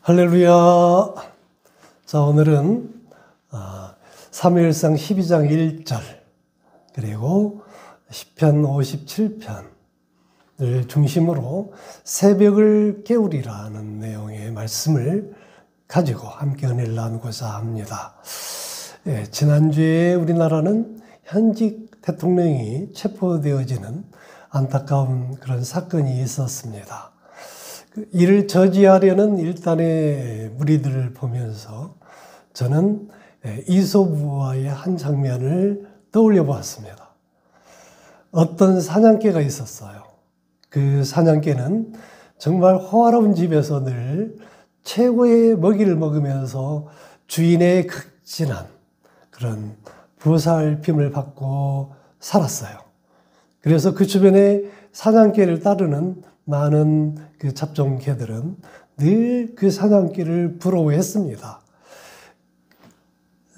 할렐루야. 자, 오늘은 사무엘상 12장 1절 그리고 시편 57편을 중심으로 새벽을 깨우리라는 내용의 말씀을 가지고 함께 은혜를 나누고자 합니다. 지난주에 우리나라는 현직 대통령이 체포되어지는 안타까운 그런 사건이 있었습니다. 이를 저지하려는 일단의 무리들을 보면서 저는 이솝우화의 한 장면을 떠올려 보았습니다. 어떤 사냥개가 있었어요. 그 사냥개는 정말 호화로운 집에서 늘 최고의 먹이를 먹으면서 주인의 극진한 그런 보살핌을 받고 살았어요. 그래서 그 주변에 사냥개를 따르는 많은 그 잡종개들은 늘 그 사냥개를 부러워했습니다.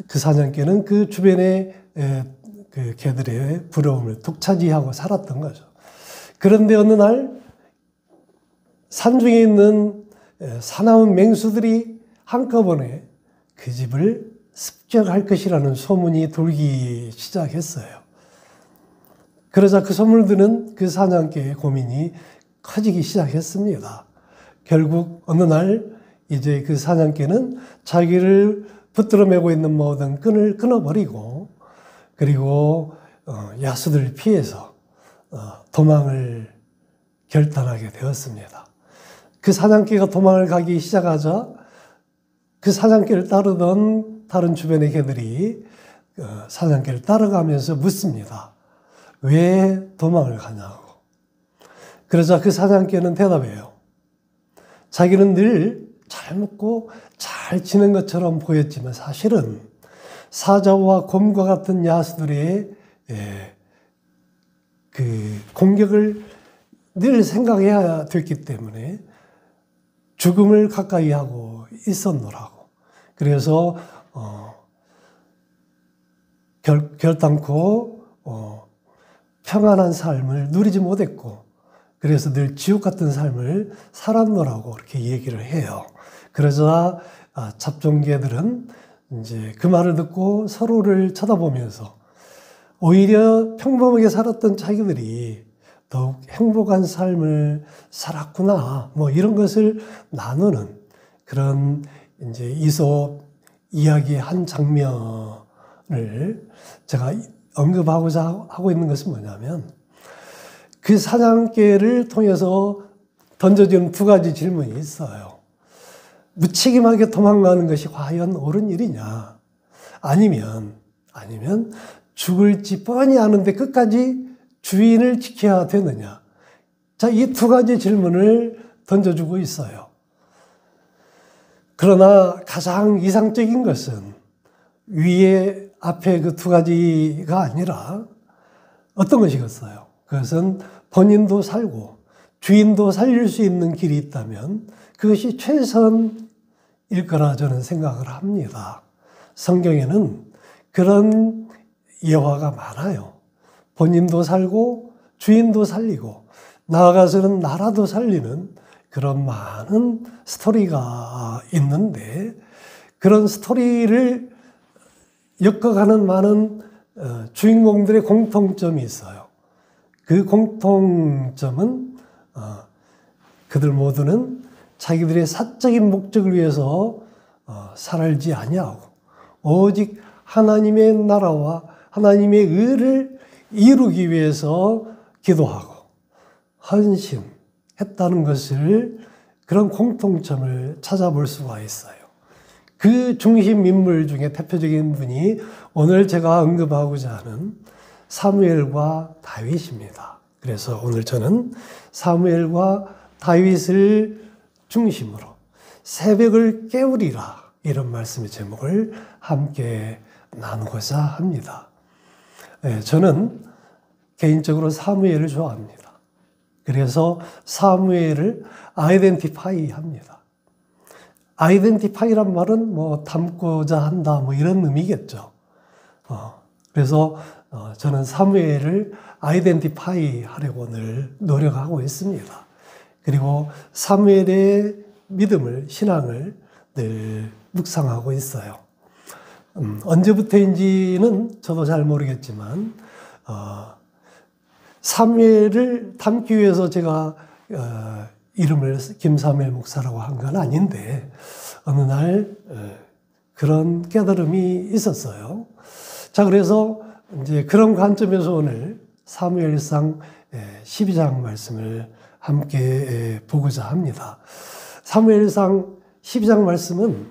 그 사냥개는 그 주변의 그 개들의 부러움을 독차지하고 살았던 거죠. 그런데 어느 날 산중에 있는 사나운 맹수들이 한꺼번에 그 집을 습격할 것이라는 소문이 돌기 시작했어요. 그러자 그 소문을 듣는 그 사냥개의 고민이 커지기 시작했습니다. 결국 어느 날 이제 그 사냥개는 자기를 붙들어 매고 있는 모든 끈을 끊어버리고 그리고 야수들을 피해서 도망을 결단하게 되었습니다. 그 사냥개가 도망을 가기 시작하자 그 사냥개를 따르던 다른 주변의 개들이 사냥개를 따라가면서 묻습니다. 왜 도망을 가냐고. 그러자 그 사냥개는 대답해요. 자기는 늘 잘 먹고 잘 지낸 것처럼 보였지만 사실은 사자와 곰과 같은 야수들의 그 공격을 늘 생각해야 됐기 때문에 죽음을 가까이 하고 있었노라고. 그래서 결단코 평안한 삶을 누리지 못했고 그래서 늘 지옥 같은 삶을 살았노라고 이렇게 얘기를 해요. 그러자 잡종개들은 이제 그 말을 듣고 서로를 쳐다보면서 오히려 평범하게 살았던 자기들이 더욱 행복한 삶을 살았구나, 뭐 이런 것을 나누는 그런 이제 이솝 이야기의 한 장면을 제가 언급하고자 하고 있는 것은 뭐냐면 그 사냥개를 통해서 던져지는 두 가지 질문이 있어요. 무책임하게 도망가는 것이 과연 옳은 일이냐? 아니면 죽을지 뻔히 아는데 끝까지 주인을 지켜야 되느냐? 자, 이 두 가지 질문을 던져주고 있어요. 그러나 가장 이상적인 것은 위에 앞에 그 두 가지가 아니라 어떤 것이겠어요? 그것은 본인도 살고 주인도 살릴 수 있는 길이 있다면 그것이 최선일 거라 저는 생각을 합니다. 성경에는 그런 예화가 많아요. 본인도 살고 주인도 살리고 나아가서는 나라도 살리는 그런 많은 스토리가 있는데 그런 스토리를 엮어가는 많은 주인공들의 공통점이 있어요. 그 공통점은 그들 모두는 자기들의 사적인 목적을 위해서 살지 아니하고 오직 하나님의 나라와 하나님의 의를 이루기 위해서 기도하고 헌신했다는 것을 그런 공통점을 찾아볼 수가 있어요. 그 중심 인물 중에 대표적인 분이 오늘 제가 언급하고자 하는 사무엘과 다윗입니다. 그래서 오늘 저는 사무엘과 다윗을 중심으로 새벽을 깨우리라 이런 말씀의 제목을 함께 나누고자 합니다. 저는 개인적으로 사무엘을 좋아합니다. 그래서 사무엘을 아이덴티파이 합니다. 아이덴티파이란 말은 뭐 담고자 한다 뭐 이런 의미겠죠. 그래서 저는 사무엘을 아이덴티파이 하려고 늘 노력하고 있습니다. 그리고 사무엘의 믿음을, 신앙을 늘 묵상하고 있어요. 언제부터인지는 저도 잘 모르겠지만 사무엘을 담기 위해서 제가 이름을 김사무엘 목사라고 한 건 아닌데 어느 날 그런 깨달음이 있었어요. 자, 그래서 이제 그런 관점에서 오늘 사무엘상 12장 말씀을 함께 보고자 합니다. 사무엘상 12장 말씀은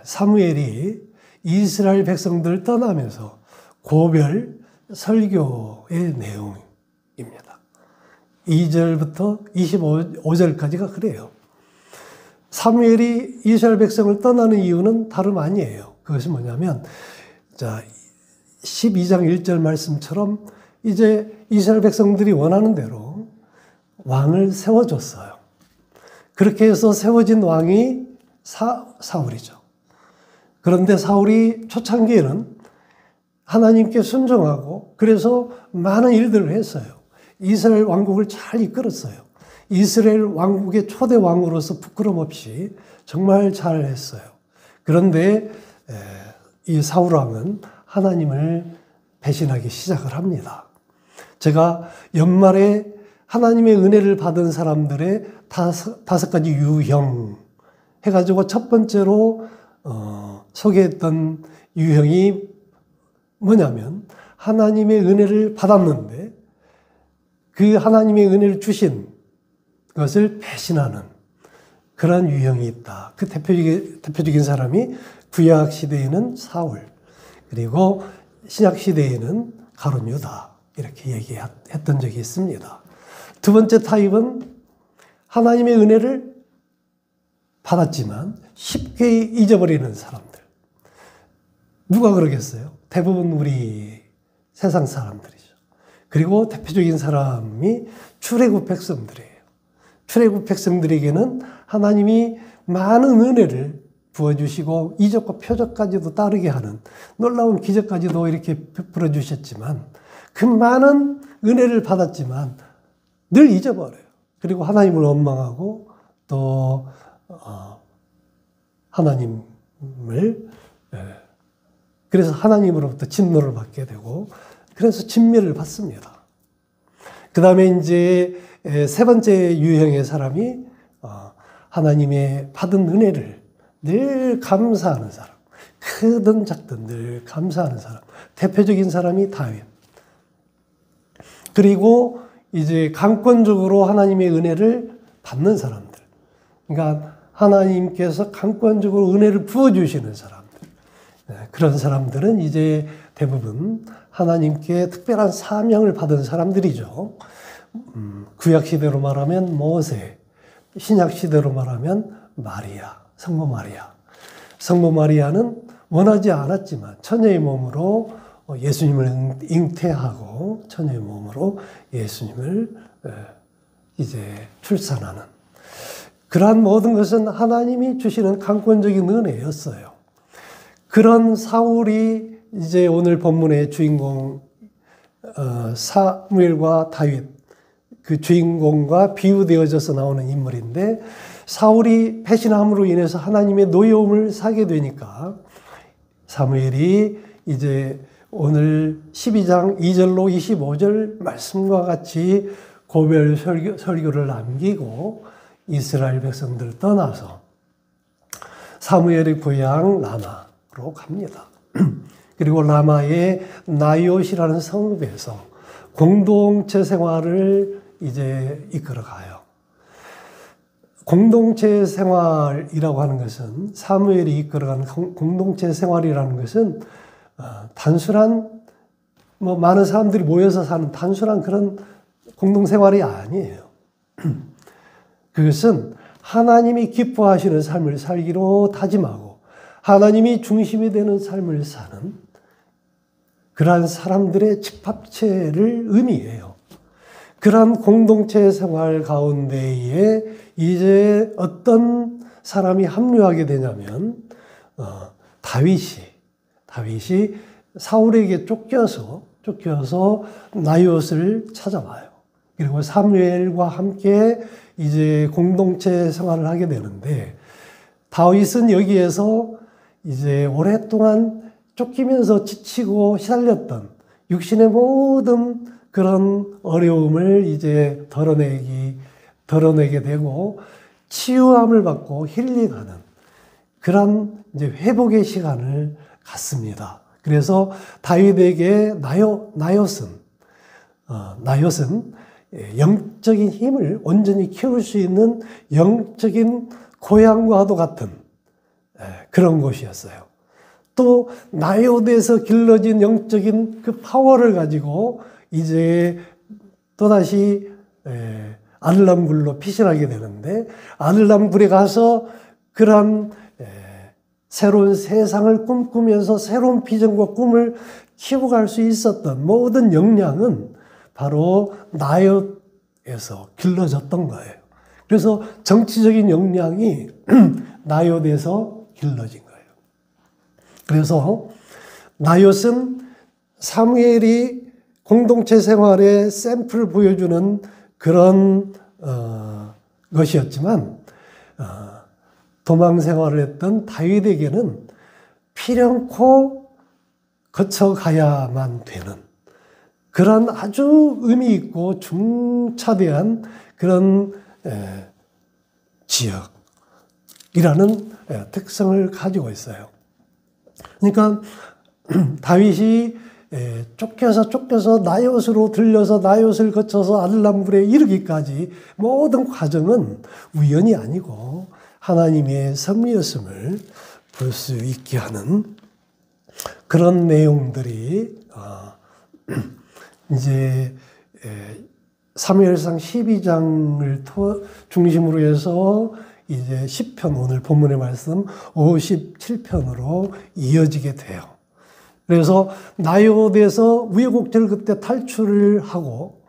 사무엘이 이스라엘 백성들을 떠나면서 고별 설교의 내용입니다. 2절부터 25절까지가 그래요. 사무엘이 이스라엘 백성을 떠나는 이유는 다름 아니에요. 그것이 뭐냐면, 자, 12장 1절 말씀처럼 이제 이스라엘 백성들이 원하는 대로 왕을 세워줬어요. 그렇게 해서 세워진 왕이 사울이죠. 그런데 사울이 초창기에는 하나님께 순종하고 그래서 많은 일들을 했어요. 이스라엘 왕국을 잘 이끌었어요. 이스라엘 왕국의 초대 왕으로서 부끄럼 없이 정말 잘 했어요. 그런데 이 사울 왕은 하나님을 배신하기 시작을 합니다. 제가 연말에 하나님의 은혜를 받은 사람들의 다섯 가지 유형 해가지고 첫 번째로 소개했던 유형이 뭐냐면 하나님의 은혜를 받았는데 그 하나님의 은혜를 주신 것을 배신하는 그런 유형이 있다. 그 대표적인 사람이 구약 시대에는 사울, 그리고 신약 시대에는 가룟 유다 이렇게 얘기했던 적이 있습니다. 두 번째 타입은 하나님의 은혜를 받았지만 쉽게 잊어버리는 사람들. 누가 그러겠어요? 대부분 우리 세상 사람들이죠. 그리고 대표적인 사람이 출애굽 백성들이에요. 출애굽 백성들에게는 하나님이 많은 은혜를 부어주시고 이적과 표적까지도 따르게 하는 놀라운 기적까지도 이렇게 베풀어 주셨지만 그 많은 은혜를 받았지만 늘 잊어버려요. 그리고 하나님을 원망하고 또 하나님을 그래서 하나님으로부터 진노를 받게 되고 그래서 진멸을 받습니다. 그 다음에 이제 세 번째 유형의 사람이 하나님의 받은 은혜를 늘 감사하는 사람, 크든 작든 늘 감사하는 사람. 대표적인 사람이 다윗. 그리고 이제 강권적으로 하나님의 은혜를 받는 사람들. 그러니까 하나님께서 강권적으로 은혜를 부어주시는 사람들. 그런 사람들은 이제 대부분 하나님께 특별한 사명을 받은 사람들이죠. 구약 시대로 말하면 모세, 신약 시대로 말하면 마리아, 성모 마리아. 성모 마리아는 원하지 않았지만 처녀의 몸으로 예수님을 잉태하고 처녀의 몸으로 예수님을 이제 출산하는 그러한 모든 것은 하나님이 주시는 강권적인 은혜였어요. 그런 사울이 이제 오늘 본문의 주인공 사무엘과 다윗 그 주인공과 비유되어져서 나오는 인물인데 사울이 배신함으로 인해서 하나님의 노여움을 사게 되니까 사무엘이 이제 오늘 12장 2절로 25절 말씀과 같이 고별 설교를 남기고 이스라엘 백성들을 떠나서 사무엘의 고향 라마로 갑니다. 그리고 라마의 나이옷이라는 성읍에서 공동체 생활을 이제 이끌어가요. 공동체 생활이라고 하는 것은 사무엘이 이끌어가는 공동체 생활이라는 것은 단순한 많은 사람들이 모여서 사는 단순한 그런 공동생활이 아니에요. 그것은 하나님이 기뻐하시는 삶을 살기로 다짐하고 하나님이 중심이 되는 삶을 사는 그러한 사람들의 집합체를 의미해요. 그러한 공동체 생활 가운데에 이제 어떤 사람이 합류하게 되냐면 다윗이 사울에게 쫓겨서 나이옷을 찾아와요. 그리고 사무엘과 함께 이제 공동체 생활을 하게 되는데, 다윗은 여기에서 이제 오랫동안 쫓기면서 지치고 시달렸던 육신의 모든 그런 어려움을 이제 드러내게 되고 치유함을 받고 힐링하는 그런 이제 회복의 시간을 갖습니다. 그래서 다윗에게 나얏은 영적인 힘을 온전히 키울 수 있는 영적인 고향과도 같은 그런 곳이었어요. 또 나얏에서 길러진 영적인 그 파워를 가지고 이제 또다시 아들람굴로 피신하게 되는데, 아들람굴에 가서 그런 새로운 세상을 꿈꾸면서 새로운 비전과 꿈을 키워갈 수 있었던 모든 역량은 바로 나얏에서 길러졌던 거예요. 그래서 정치적인 역량이 나얏에서 길러진 거예요. 그래서 나얏은 사무엘이 공동체 생활의 샘플을 보여주는 그런 것이었지만, 도망 생활을 했던 다윗에게는 필연코 거쳐가야만 되는 그런 아주 의미 있고 중차대한 그런 지역이라는 특성을 가지고 있어요. 그러니까 다윗이 쫓겨서 나얏으로 들려서 나얏을 거쳐서 아들람굴에 이르기까지 모든 과정은 우연이 아니고 하나님의 섭리였음을 볼 수 있게 하는 그런 내용들이 이제 사무엘상 12장을 중심으로 해서 이제 10편, 오늘 본문의 말씀 57편으로 이어지게 돼요. 그래서 나얏에서 우여곡절 그때 탈출을 하고,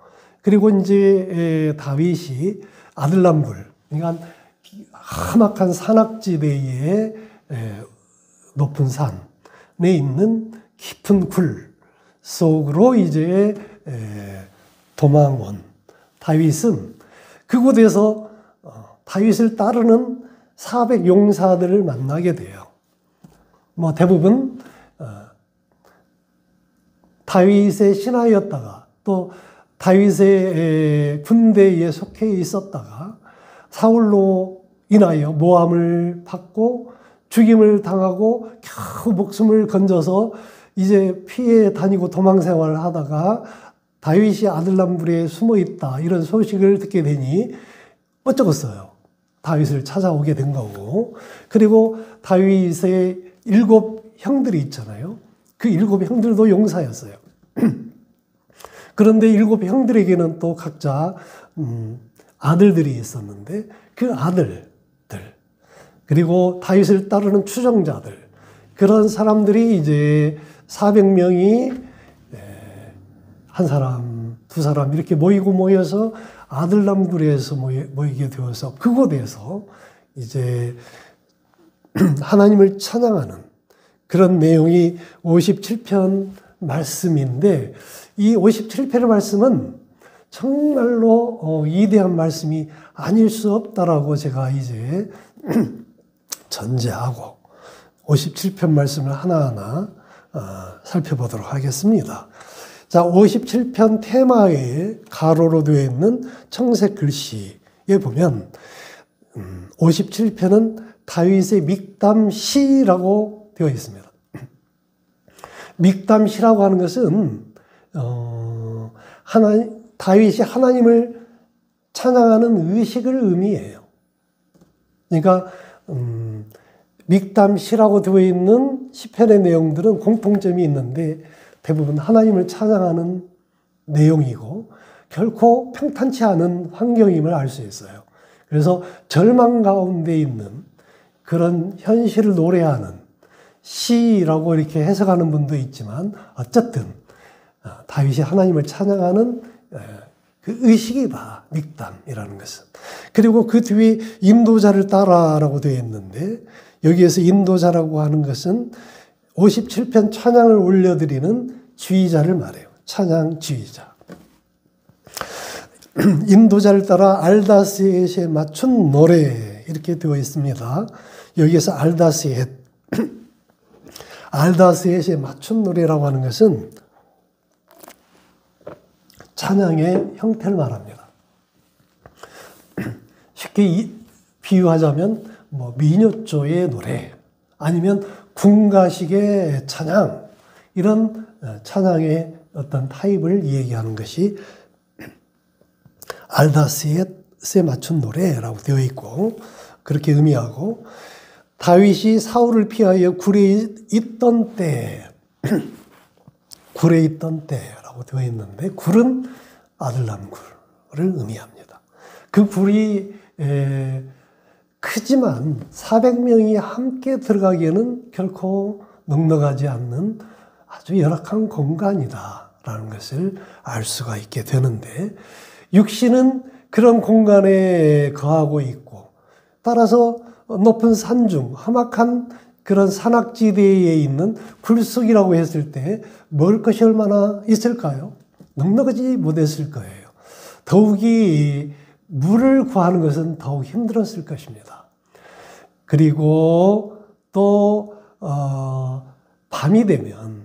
그리고 이제 다윗이 아들람굴, 그러니까 험악한 산악지대의 높은 산에 있는 깊은 굴 속으로 이제 도망온 다윗은 그곳에서 다윗을 따르는 400용사들을 만나게 돼요. 뭐 대부분 다윗의 신하였다가 또 다윗의 군대에 속해 있었다가 사울로 인하여 모함을 받고 죽임을 당하고 겨우 목숨을 건져서 이제 피해 다니고 도망 생활을 하다가 다윗이 아들람굴에 숨어 있다 이런 소식을 듣게 되니 어쩌겠어요. 다윗을 찾아오게 된 거고, 그리고 다윗의 7 형들이 있잖아요. 그 7 형들도 용사였어요. 그런데 7 형들에게는 또 각자 아들들이 있었는데 그 아들들, 그리고 다윗을 따르는 추종자들, 그런 사람들이 이제 400명이 한 사람, 두 사람 이렇게 모여서 아들람굴에서 모이게 되어서 그곳에서 이제 하나님을 찬양하는 그런 내용이 57편 말씀인데, 이 57편의 말씀은 정말로 위대한 말씀이 아닐 수 없다라고 제가 이제 전제하고 57편 말씀을 하나하나 살펴보도록 하겠습니다. 자, 57편 테마에 가로로 되어 있는 청색 글씨에 보면 57편은 다윗의 믹담시라고 되어 있습니다. 믹담시라고 하는 것은 다윗이 하나님을 찬양하는 의식을 의미해요. 그러니까 믹담시라고 되어 있는 시편의 내용들은 공통점이 있는데 대부분 하나님을 찬양하는 내용이고 결코 평탄치 않은 환경임을 알 수 있어요. 그래서 절망 가운데 있는 그런 현실을 노래하는 시라고 이렇게 해석하는 분도 있지만, 어쨌든 다윗이 하나님을 찬양하는 그 의식이다, 믹담이라는 것은. 그리고 그 뒤에 인도자를 따라라고 되어 있는데, 여기에서 인도자라고 하는 것은 57편 찬양을 올려드리는 지휘자를 말해요. 찬양 지휘자. 인도자를 따라 알다스햇에 맞춘 노래 이렇게 되어 있습니다. 여기에서 알다스햇에 맞춘 노래라고 하는 것은 찬양의 형태를 말합니다. 쉽게 비유하자면 미녀조의 노래 아니면 군가식의 찬양 이런 찬양의 어떤 타입을 얘기하는 것이 알다스햇에 맞춘 노래라고 되어 있고 그렇게 의미하고 다윗이 사울을 피하여 굴에 있던 때라고 되어 있는데 굴은 아들람 굴을 의미합니다. 그 굴이 크지만 400명이 함께 들어가기에는 결코 넉넉하지 않는 아주 열악한 공간이다라는 것을 알 수가 있게 되는데 육신은 그런 공간에 거하고 있고 따라서 높은 산중 험악한 그런 산악지대에 있는 굴속이라고 했을 때 먹을 것이 얼마나 있을까요? 넉넉하지 못했을 거예요. 더욱이 물을 구하는 것은 더욱 힘들었을 것입니다. 그리고 또 밤이 되면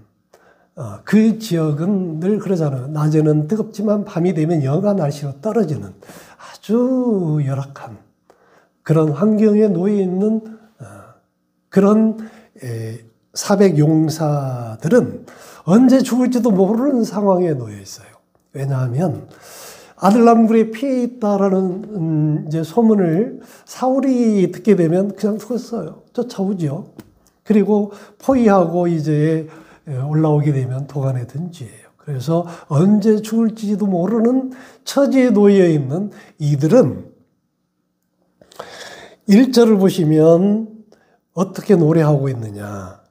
그 지역은 늘 그러잖아요. 낮에는 뜨겁지만 밤이 되면 영하 날씨로 떨어지는 아주 열악한 그런 환경에 놓여 있는 그런 400용사들은 언제 죽을지도 모르는 상황에 놓여 있어요. 왜냐하면 아들람굴에 피해 있다라는 이제 소문을 사울이 듣게 되면 그냥 죽었어요. 쫓아오죠. 그리고 포위하고 이제 올라오게 되면 도간에 던지예요. 그래서 언제 죽을지도 모르는 처지에 놓여 있는 이들은 1절을 보시면 어떻게 노래하고 있느냐.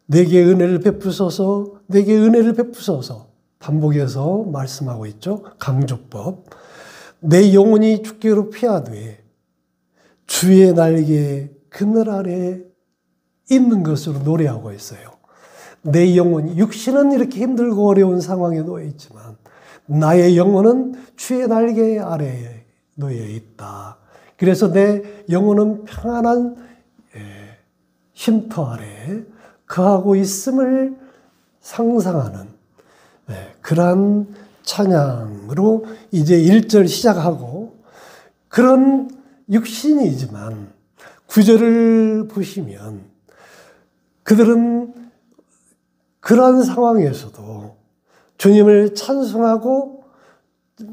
내게 은혜를 베푸소서, 내게 은혜를 베푸소서. 반복해서 말씀하고 있죠. 강조법. 내 영혼이 주께로 피하되 주의 날개 그늘 아래 있는 것으로 노래하고 있어요. 내 영혼이, 육신은 이렇게 힘들고 어려운 상황에 놓여 있지만 나의 영혼은 주의 날개 아래에 놓여 있다. 그래서 내 영혼은 평안한 쉼터 아래에 거하고 있음을 상상하는 그러한 찬양으로 이제 1절 시작하고 그런 육신이지만 9절을 보시면 그들은 그러한 상황에서도 주님을 찬송하고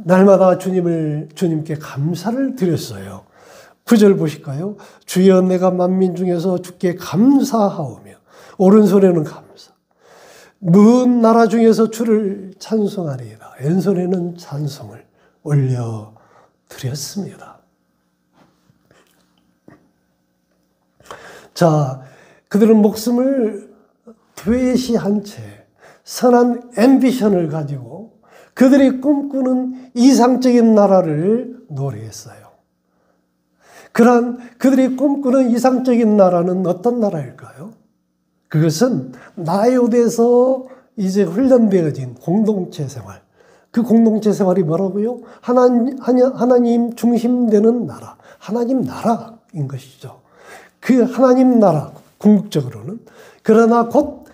날마다 주님께 감사를 드렸어요. 9절 보실까요? 주여 내가 만민 중에서 주께 감사하오며 오른손에는 감사 먼 나라 중에서 주를 찬송하리이다. 왼손에는 찬송을 올려드렸습니다. 자, 그들은 목숨을 퇴시한 채 선한 앰비션을 가지고 그들이 꿈꾸는 이상적인 나라를 노래했어요. 그러한 그들이 꿈꾸는 이상적인 나라는 어떤 나라일까요? 그것은 나요대에서 이제 훈련되어진 공동체 생활. 그 공동체 생활이 뭐라고요? 하나님 중심되는 나라. 하나님 나라인 것이죠. 그 하나님 나라, 궁극적으로는. 그러나 곧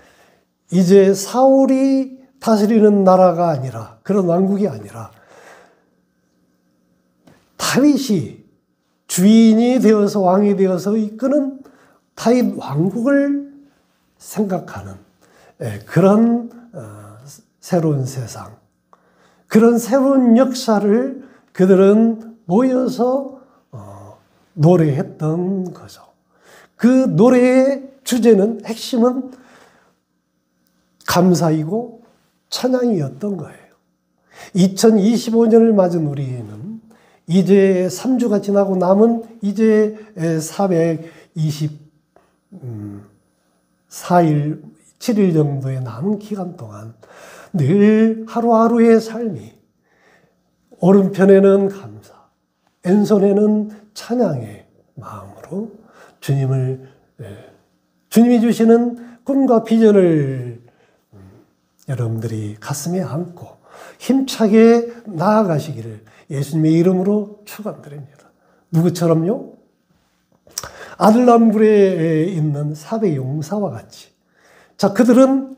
이제 사울이 다스리는 나라가 아니라, 그런 왕국이 아니라, 다윗이 주인이 되어서 왕이 되어서 이끄는 다윗 왕국을 생각하는 그런 새로운 세상, 그런 새로운 역사를 그들은 모여서 노래했던 거죠. 그 노래의 주제는, 핵심은 감사이고 찬양이었던 거예요. 2025년을 맞은 우리는 이제 3주가 지나고 남은 이제 424일, 7일 정도의 남은 기간 동안 늘 하루하루의 삶이 오른편에는 감사, 왼손에는 찬양의 마음으로 주님이 주시는 꿈과 비전을 여러분들이 가슴에 안고 힘차게 나아가시기를 예수님의 이름으로 축원드립니다. 누구처럼요? 아들람굴에 있는 400용사와 같이. 자, 그들은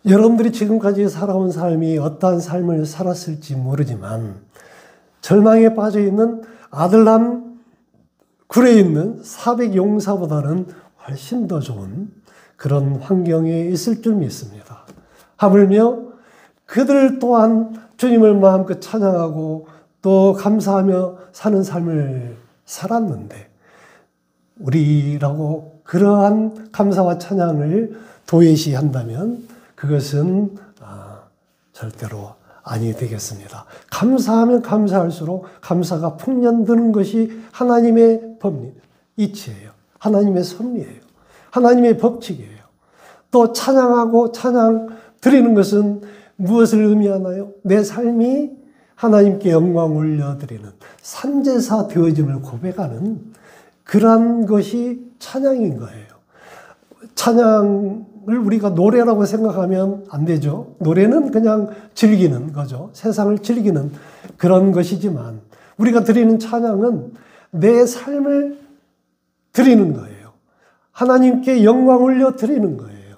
여러분들이 지금까지 살아온 삶이 어떠한 삶을 살았을지 모르지만 절망에 빠져 있는 아들람 굴에 있는 400용사보다는 훨씬 더 좋은 그런 환경에 있을 줄 믿습니다. 하물며 그들 또한 주님을 마음껏 찬양하고 또 감사하며 사는 삶을 살았는데 우리라고 그러한 감사와 찬양을 도외시한다면 그것은 절대로 아니 되겠습니다. 감사하면 감사할수록 감사가 풍년드는 것이 하나님의 법리, 이치예요. 하나님의 섭리예요. 하나님의 법칙이에요. 또 찬양하고 찬양 드리는 것은 무엇을 의미하나요? 내 삶이 하나님께 영광 올려드리는 산제사 되어짐을 고백하는 그러한 것이 찬양인 거예요. 찬양을 우리가 노래라고 생각하면 안 되죠. 노래는 그냥 즐기는 거죠. 세상을 즐기는 그런 것이지만 우리가 드리는 찬양은 내 삶을 드리는 거예요. 하나님께 영광 올려 드리는 거예요.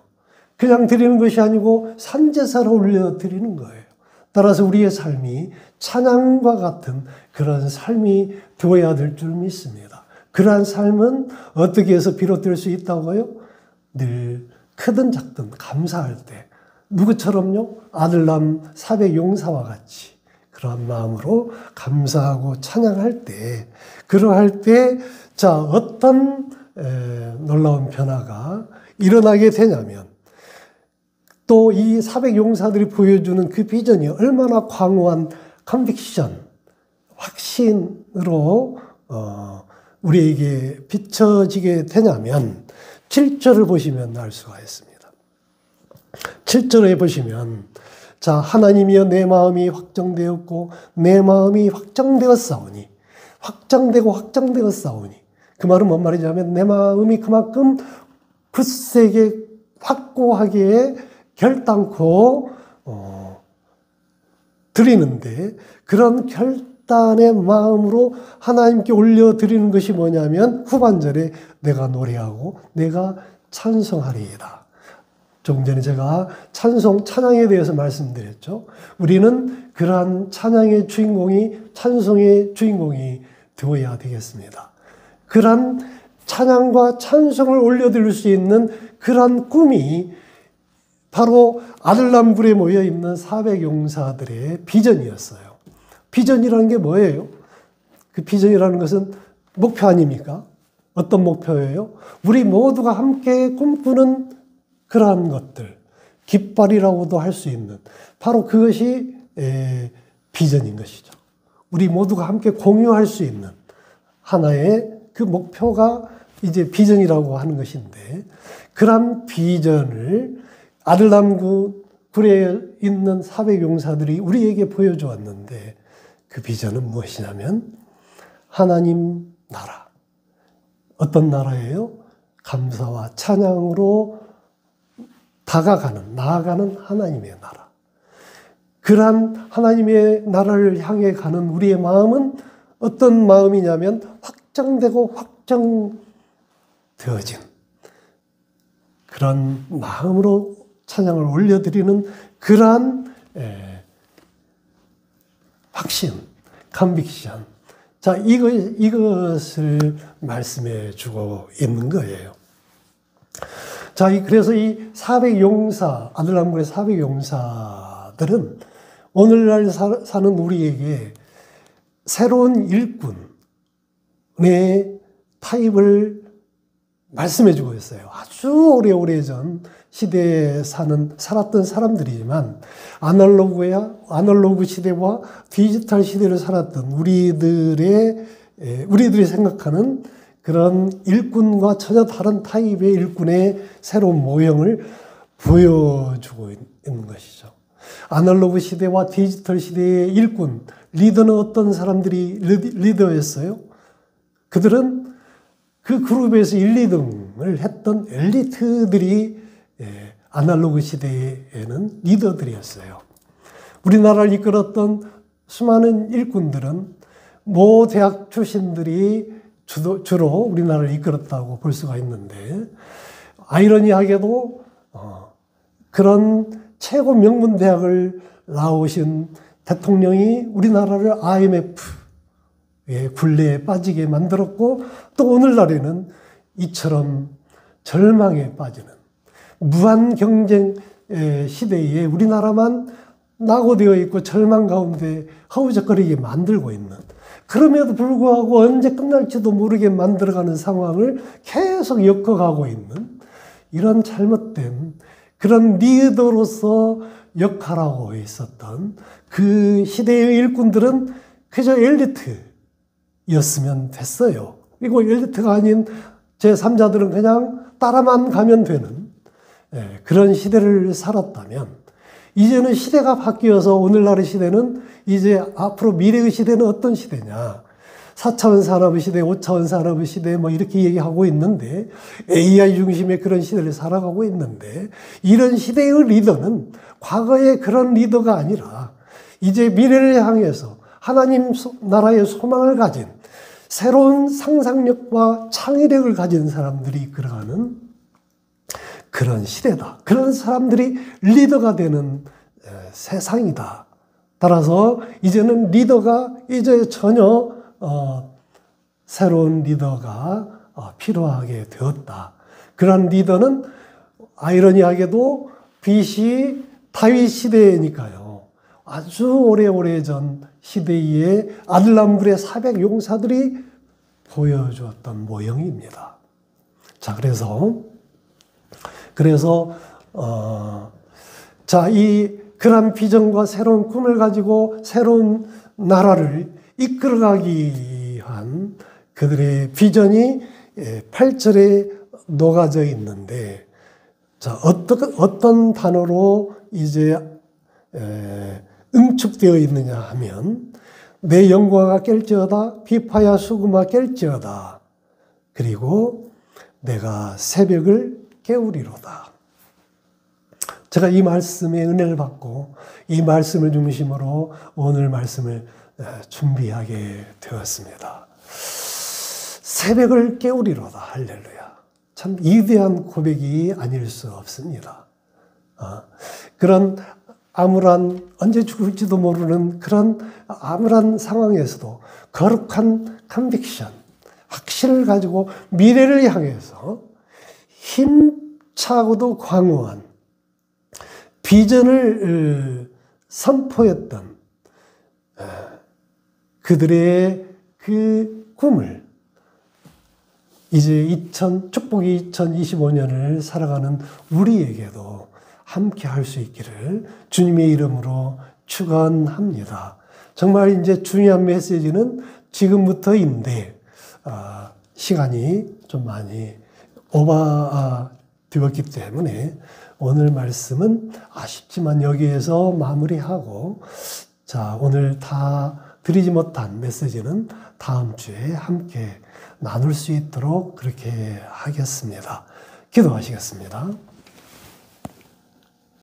그냥 드리는 것이 아니고 산제사로 올려 드리는 거예요. 따라서 우리의 삶이 찬양과 같은 그런 삶이 되어야 될 줄 믿습니다. 그러한 삶은 어떻게 해서 비롯될 수 있다고요? 늘 크든 작든 감사할 때 누구처럼요? 아들남 400용사와 같이 그런 마음으로 감사하고 찬양할 때 그러할 때 자 어떤 놀라운 변화가 일어나게 되냐면 또 이 400용사들이 보여주는 그 비전이 얼마나 광활한 컨빅션, 확신으로 우리에게 비춰지게 되냐면 7절을 보시면 알 수가 있습니다. 7절에 보시면 자 하나님이여 내 마음이 확정되었고 내 마음이 확정되었사오니 확정되었사오니 그 말은 뭔 말이냐면 내 마음이 그만큼 굳세게 확고하게 결단코 드리는데 그런 결단의 마음으로 하나님께 올려드리는 것이 뭐냐면 후반절에 내가 노래하고 내가 찬송하리이다. 조금 전에 제가 찬양에 대해서 말씀드렸죠. 우리는 그러한 찬양의 주인공이 찬송의 주인공이 되어야 되겠습니다. 그러한 찬양과 찬송을 올려드릴 수 있는 그러한 꿈이 바로 아들람굴에 모여있는 400용사들의 비전이었어요. 비전이라는 게 뭐예요? 그 비전이라는 것은 목표 아닙니까? 어떤 목표예요? 우리 모두가 함께 꿈꾸는 그러한 것들, 깃발이라고도 할 수 있는 바로 그것이 비전인 것이죠. 우리 모두가 함께 공유할 수 있는 하나의 그 목표가 이제 비전이라고 하는 것인데 그런 비전을 아들람굴에 있는 400용사들이 우리에게 보여주었는데 그 비전은 무엇이냐면 하나님 나라. 어떤 나라예요? 감사와 찬양으로 나아가는 하나님의 나라. 그러한 하나님의 나라를 향해 가는 우리의 마음은 어떤 마음이냐면 확정되고 확정되어진 그런 마음으로 찬양을 올려드리는 그러한 확신, 컨빅션. 자, 이것을 말씀해 주고 있는 거예요. 자, 그래서 이 400용사, 아들람굴의 400용사들은 오늘날 사는 우리에게 새로운 일꾼의 타입을 말씀해 주고 있어요. 아주 오래전 시대에 살았던 사람들이지만 아날로그 시대와 디지털 시대를 살았던 우리들이 생각하는 그런 일꾼과 전혀 다른 타입의 일꾼의 새로운 모형을 보여주고 있는 것이죠. 아날로그 시대와 디지털 시대의 일꾼, 리더는 어떤 사람들이 리더였어요? 그들은 그 그룹에서 1, 2등을 했던 엘리트들이 아날로그 시대에는 리더들이었어요. 우리나라를 이끌었던 수많은 일꾼들은 모 대학 출신들이 주로 우리나라를 이끌었다고 볼 수가 있는데, 아이러니하게도 그런 최고 명문 대학을 나오신 대통령이 우리나라를 IMF의 굴레에 빠지게 만들었고, 또 오늘날에는 이처럼 절망에 빠지는 무한 경쟁 시대에 우리나라만 낙오되어 있고 절망 가운데 허우적거리게 만들고 있는, 그럼에도 불구하고 언제 끝날지도 모르게 만들어가는 상황을 계속 엮어가고 있는 이런 잘못된 그런 리더로서 역할하고 있었던 그 시대의 일꾼들은 그저 엘리트였으면 됐어요. 그리고 엘리트가 아닌 제3자들은 그냥 따라만 가면 되는 그런 시대를 살았다면, 이제는 시대가 바뀌어서 오늘날의 시대는 이제 앞으로 미래의 시대는 어떤 시대냐. 4차원 산업의 시대, 5차원 산업의 시대 뭐 이렇게 얘기하고 있는데, AI 중심의 그런 시대를 살아가고 있는데, 이런 시대의 리더는 과거의 그런 리더가 아니라 이제 미래를 향해서 하나님 나라의 소망을 가진 새로운 상상력과 창의력을 가진 사람들이 이끌어가는 그런 시대다. 그런 사람들이 리더가 되는 세상이다. 따라서 이제는 리더가 이제 전혀 새로운 리더가 필요하게 되었다. 그런 리더는 아이러니하게도 BC 다윗 시대니까요. 아주 오래오래전 시대의 아들람굴의 400 용사들이 보여주었던 모형입니다. 자, 그래서 이 그런 비전과 새로운 꿈을 가지고 새로운 나라를 이끌어가기 위한 그들의 비전이 8절에 녹아져 있는데, 자, 어떤 단어로 이제 응축되어 있느냐 하면, 내 영광아 깰지어다, 비파야 수금아 깰지어다, 그리고 내가 새벽을 깨우리로다. 제가 이 말씀의 은혜를 받고 이 말씀을 중심으로 오늘 말씀을 준비하게 되었습니다. 새벽을 깨우리로다. 할렐루야. 참 위대한 고백이 아닐 수 없습니다. 그런 암울한, 언제 죽을지도 모르는 그런 암울한 상황에서도 거룩한 컨빅션, 확신을 가지고 미래를 향해서 힘차고도 광호한 비전을 선포했던 그들의 그 꿈을 이제 축복이 2025년을 살아가는 우리에게도 함께 할 수 있기를 주님의 이름으로 축원합니다. 정말 이제 중요한 메시지는 지금부터인데 시간이 좀 많이 오버되었기 때문에 오늘 말씀은 아쉽지만 여기에서 마무리하고, 자, 오늘 다 드리지 못한 메시지는 다음 주에 함께 나눌 수 있도록 그렇게 하겠습니다. 기도하시겠습니다.